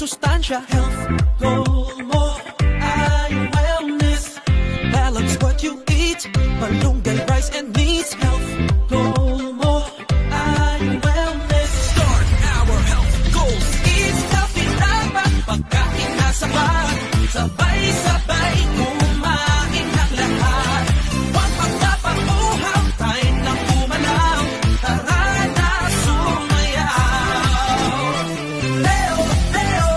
sustansya. Health goal mo ay wellness. Balance what you eat, malunggay, rice and meat. Health goal mo ay wellness. Start our health goals. Eat healthy dapat, pagkain na sapat. Sabay-sabay kumain ng lahat. Huwag magpapanguhaw, tayo nang umalaw. Tara na sumayaw. Leo, Leo,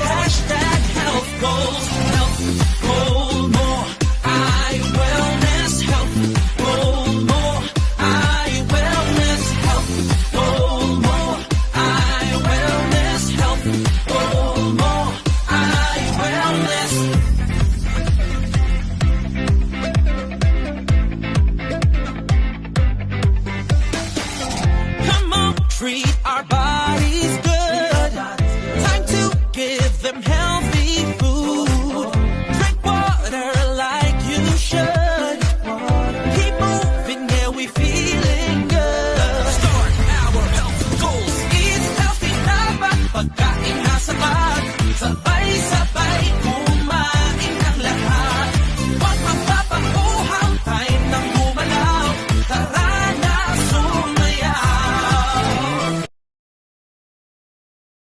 hashtag health goals. Health goal mo ay wellness. Health goal mo ay wellness. Health goal mo ay wellness. Health goal mo ay wellness. Come on, treat our bodies good. Time to give them healthy food. Drink water like you should. Keep moving, yeah, we feeling good. Start our health goals. Eat healthy dapat, pagkain na sapat. Sabay